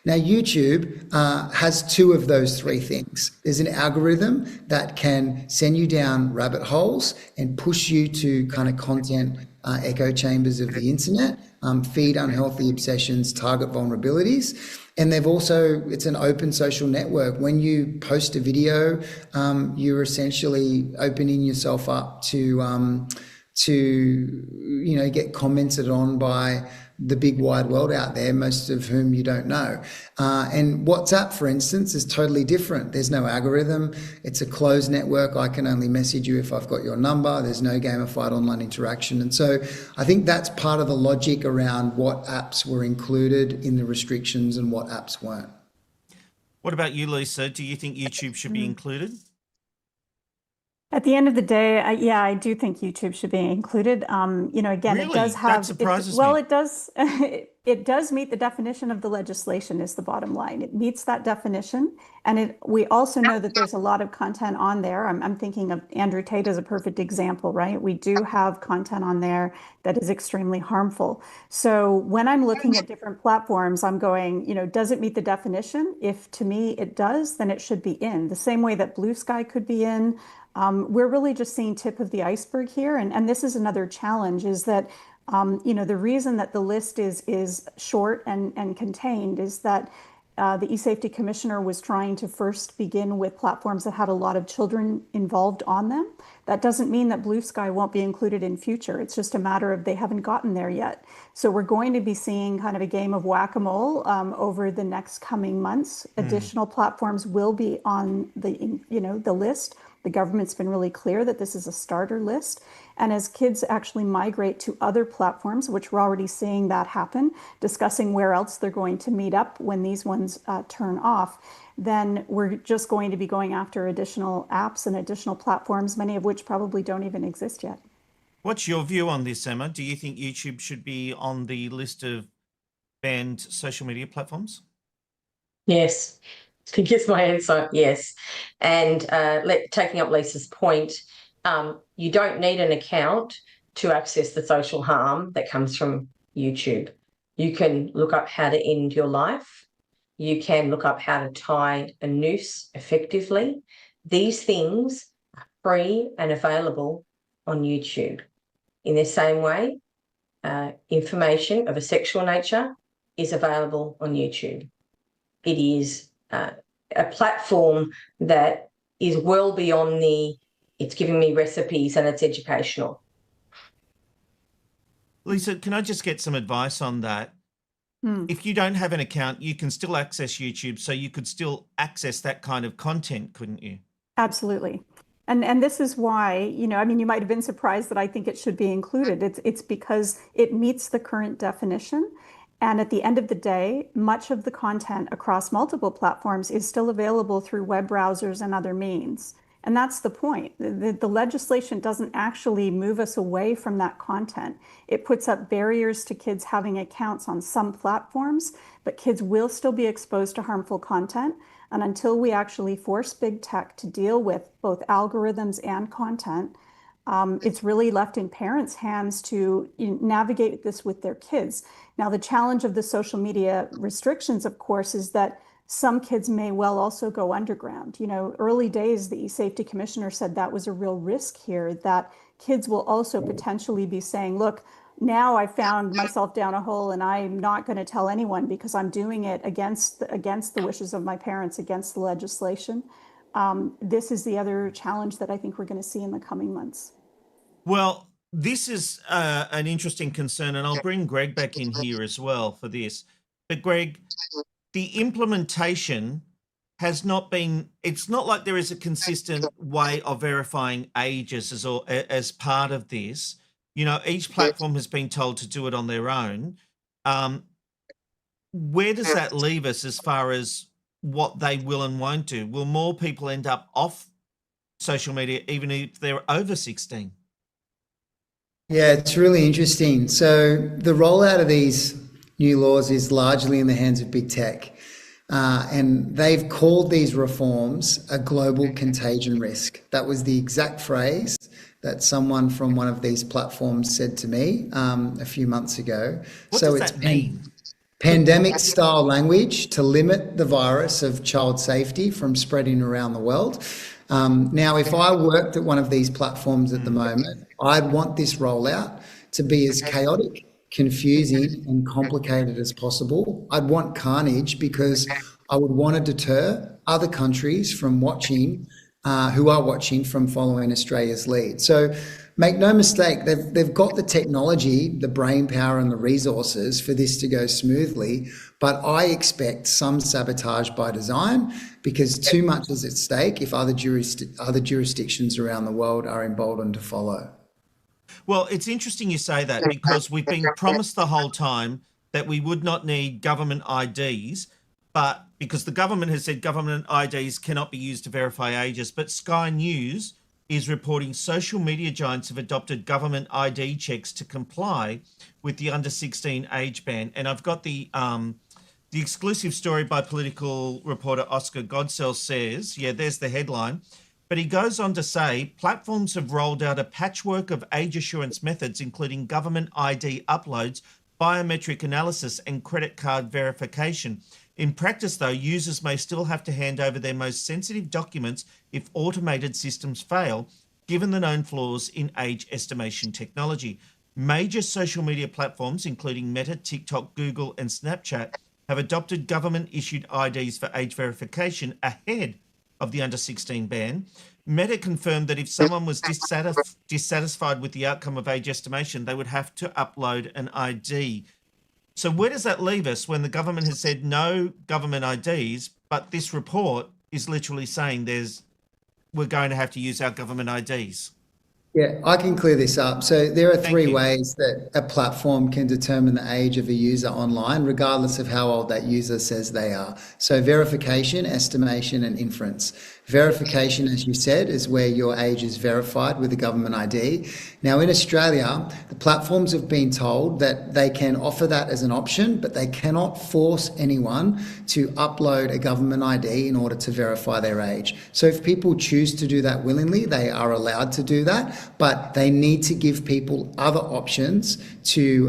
U: Now, YouTube has two of those three things. There's an algorithm that can send you down rabbit holes and push you to kind of content echo chambers of the internet, feed unhealthy obsessions, target vulnerabilities. And it's an open social network. When you post a video, you're essentially opening yourself up to get commented on by the big wide world out there, most of whom you don't know. And WhatsApp, for instance, is totally different. There's no algorithm. It's a closed network. I can only message you if I've got your number. There's no gamified online interaction. And so I think that's part of the logic around what apps were included in the restrictions and what apps weren't.
C: What about you, Lisa? Do you think YouTube should be included?
V: At the end of the day, I do think YouTube should be included. Again,
C: really?
V: It does have.
C: That surprises me.
V: It does. It does meet the definition of the legislation. Is the bottom line. It meets that definition, and we also know that there's a lot of content on there. I'm thinking of Andrew Tate as a perfect example, right? We do have content on there that is extremely harmful. So when I'm looking at different platforms, I'm going, does it meet the definition? If to me it does, then it should be in. The same way that Blue Sky could be in. We're really just seeing tip of the iceberg here. And this is another challenge is that, the reason that the list is short and contained is that the e-safety commissioner was trying to first begin with platforms that had a lot of children involved on them. That doesn't mean that Blue Sky won't be included in future. It's just a matter of they haven't gotten there yet. So we're going to be seeing kind of a game of whack-a-mole over the next coming months. Additional platforms will be on the list. The government's been really clear that this is a starter list. And as kids actually migrate to other platforms, which we're already seeing that happen, discussing where else they're going to meet up when these ones turn off, then we're just going to be going after additional apps and additional platforms, many of which probably don't even exist yet.
C: What's your view on this, Emma? Do you think YouTube should be on the list of banned social media platforms?
F: Yes. I guess my answer, yes. And taking up Lisa's point, you don't need an account to access the social harm that comes from YouTube. You can look up how to end your life. You can look up how to tie a noose effectively. These things are free and available on YouTube. In the same way, information of a sexual nature is available on YouTube. It is a platform that is well beyond it's giving me recipes and it's educational.
C: Lisa, can I just get some advice on that? If you don't have an account, you can still access YouTube, so you could still access that kind of content, couldn't you?
V: Absolutely. And this is why, you might have been surprised that I think it should be included. It's because it meets the current definition. And at the end of the day, much of the content across multiple platforms is still available through web browsers and other means. And that's the point. The legislation doesn't actually move us away from that content. It puts up barriers to kids having accounts on some platforms, but kids will still be exposed to harmful content. And until we actually force big tech to deal with both algorithms and content, it's really left in parents' hands to navigate this with their kids. Now, the challenge of the social media restrictions, of course, is that some kids may well also go underground. Early days, the e-safety commissioner said that was a real risk here, that kids will also potentially be saying, look, now I found myself down a hole and I'm not going to tell anyone because I'm doing it against the wishes of my parents, against the legislation. This is the other challenge that I think we're going to see in the coming months.
C: Well, this is an interesting concern, and I'll bring Greg back in here as well for this. But Greg, the implementation has not been, it's not like there is a consistent way of verifying ages as part of this. Each platform has been told to do it on their own. Where does that leave us as far as what they will and won't do? Will more people end up off social media even if they're over 16?
U: Yeah, it's really interesting. So the rollout of these new laws is largely in the hands of big tech. And they've called these reforms a global contagion risk. That was the exact phrase that someone from one of these platforms said to me a few months ago.
C: What does that mean?
U: Pandemic style language to limit the virus of child safety from spreading around the world. Now, if I worked at one of these platforms at the moment, I'd want this rollout to be as chaotic, confusing and complicated as possible. I'd want carnage because I would want to deter other countries from watching, who are watching, from following Australia's lead. So make no mistake, they've got the technology, the brain power and the resources for this to go smoothly, but I expect some sabotage by design because too much is at stake if other jurisdictions around the world are emboldened to follow.
C: Well, it's interesting you say that because we've been promised the whole time that we would not need government IDs, but because the government has said government IDs cannot be used to verify ages, but Sky News is reporting social media giants have adopted government ID checks to comply with the under 16 age ban. And I've got the exclusive story by political reporter Oscar Godsell says, yeah, there's the headline. But he goes on to say, platforms have rolled out a patchwork of age assurance methods, including government ID uploads, biometric analysis, and credit card verification. In practice, though, users may still have to hand over their most sensitive documents if automated systems fail, given the known flaws in age estimation technology. Major social media platforms, including Meta, TikTok, Google, and Snapchat, have adopted government-issued IDs for age verification ahead of the under 16 ban. Meta confirmed that if someone was dissatisfied with the outcome of age estimation, they would have to upload an ID. So where does that leave us when the government has said no government IDs, but this report is literally saying we're going to have to use our government IDs?
U: Yeah, I can clear this up. So there are three ways that a platform can determine the age of a user online, regardless of how old that user says they are. So verification, estimation, and inference. Verification, as you said, is where your age is verified with a government ID. Now, in Australia, the platforms have been told that they can offer that as an option, but they cannot force anyone to upload a government ID in order to verify their age. So if people choose to do that willingly, they are allowed to do that, but they need to give people other options to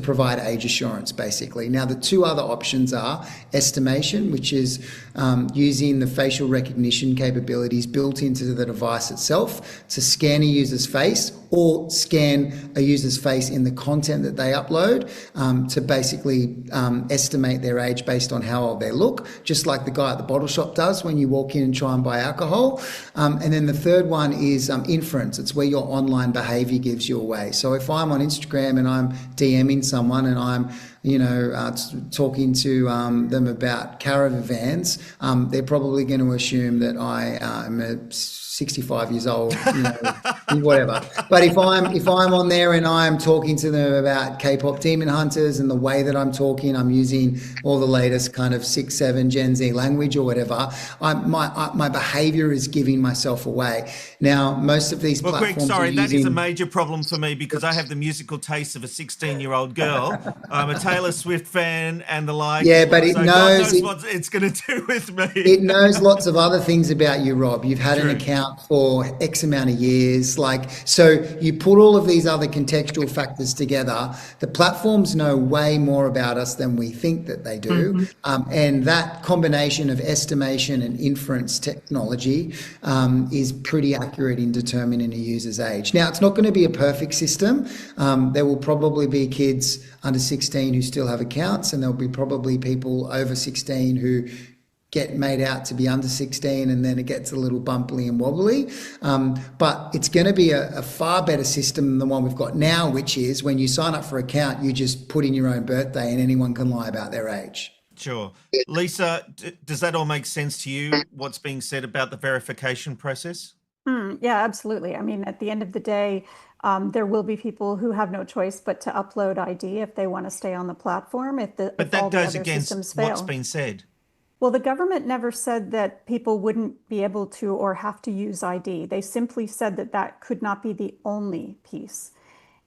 U: provide age assurance, basically. Now, the two other options are estimation, which is using the facial recognition capabilities built into the device itself to scan a user's face or scan a user's face in the content that they upload to basically estimate their age based on how old they look, just like the guy at the bottle shop does when you walk in and try and buy alcohol. And then the third one is inference. It's where your online behaviour gives you away. So if I'm on Instagram and I'm DMing someone and I'm talking to them about caravans, they're probably going to assume that I am 65 years old, whatever. But if I'm on there and I'm talking to them about K-pop demon hunters and the way that I'm talking, I'm using all the latest kind of 6, 7 Gen Z language or whatever, my behaviour is giving myself away. Now, most of these platforms
C: Greg, sorry,
U: that
C: is a major problem for me because I have the musical taste of a 16-year-old girl. I'm a Taylor Swift fan and the like.
U: Yeah, but it
C: so
U: knows
C: what it's going to do with me.
U: It knows lots of other things about you, Rob. You've had an account for X amount of years. So you put all of these other contextual factors together. The platforms know way more about us than we think that they do. And that combination of estimation and inference technology is pretty accurate in determining a user's age. Now, it's not going to be a perfect system. There will probably be kids under 16 who still have accounts, and there'll be probably people over 16 who get made out to be under 16, and then it gets a little bumpy and wobbly. But it's going to be a far better system than the one we've got now, which is when you sign up for an account, you just put in your own birthday and anyone can lie about their age.
C: Sure. Lisa, does that all make sense to you, what's being said about the verification process?
V: Yeah, absolutely. I mean, at the end of the day, there will be people who have no choice but to upload ID if they want to stay on the platform.
C: But that goes against what's been said.
V: Well, the government never said that people wouldn't be able to or have to use ID. They simply said that that could not be the only piece.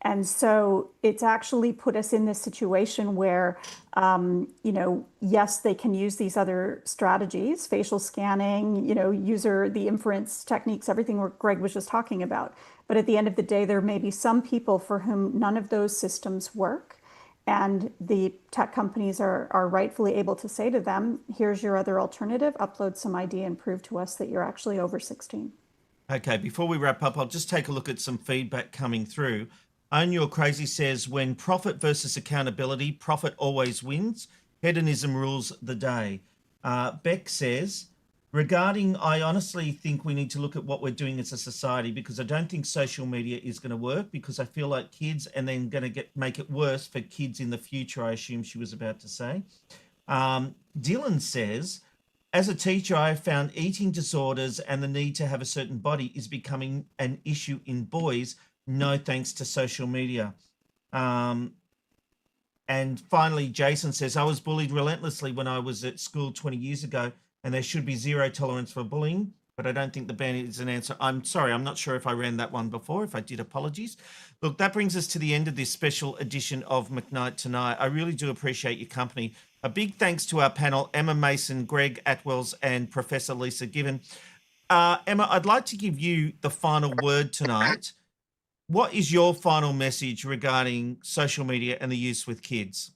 V: And so it's actually put us in this situation where, yes, they can use these other strategies, facial scanning, the inference techniques, everything Greg was just talking about. But at the end of the day, there may be some people for whom none of those systems work. And the tech companies are rightfully able to say to them, here's your other alternative, upload some ID and prove to us that you're actually over 16.
C: Okay, before we wrap up, I'll just take a look at some feedback coming through. Own Your Crazy says, when profit versus accountability, profit always wins. Hedonism rules the day. Beck says, I honestly think we need to look at what we're doing as a society, because I don't think social media is going to work, because I feel like kids and then going to make it worse for kids in the future, I assume she was about to say. Dylan says, as a teacher, I have found eating disorders and the need to have a certain body is becoming an issue in boys, no thanks to social media. And finally, Jason says, I was bullied relentlessly when I was at school 20 years ago, and there should be zero tolerance for bullying, but I don't think the ban is an answer. I'm sorry, I'm not sure if I ran that one before. If I did, apologies. Look, that brings us to the end of this special edition of McKnight Tonight. I really do appreciate your company. A big thanks to our panel, Emma Mason, Greg Attwells, and Professor Lisa Given. Emma, I'd like to give you the final word tonight. What is your final message regarding social media and the use with kids?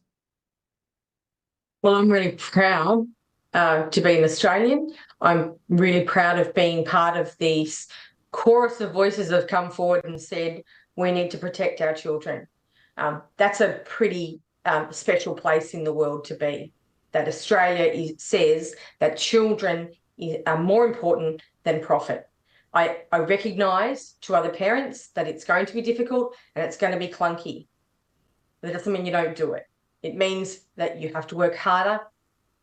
F: Well, I'm really proud to be an Australian. I'm really proud of being part of this chorus of voices that have come forward and said we need to protect our children. That's a pretty special place in the world to be, that Australia says that children are more important than profit. I recognise to other parents that it's going to be difficult and it's going to be clunky. That doesn't mean you don't do it. It means that you have to work harder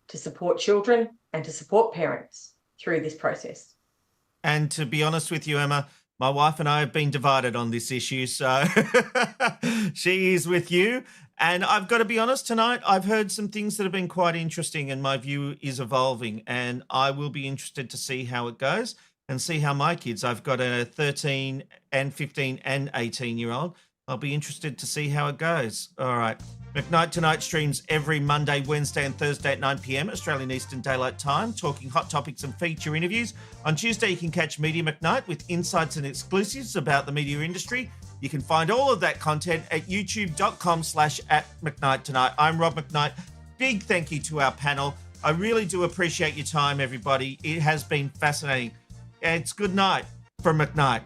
F: to support children and to support parents through this process.
C: And to be honest with you, Emma, My wife and I have been divided on this issue, so she is with you. And I've got to be honest, tonight I've heard some things that have been quite interesting and my view is evolving, and I will be interested to see how it goes and see how my kids, I've got a 13 and 15 and 18-year-old. I'll be interested to see how it goes. All right. McKnight Tonight streams every Monday, Wednesday and Thursday at 9 p.m. Australian Eastern Daylight Time, talking hot topics and feature interviews. On Tuesday, you can catch Media McKnight with insights and exclusives about the media industry. You can find all of that content at youtube.com/@McKnight Tonight. I'm Rob McKnight. Big thank you to our panel. I really do appreciate your time, everybody. It has been fascinating. It's good night from McKnight.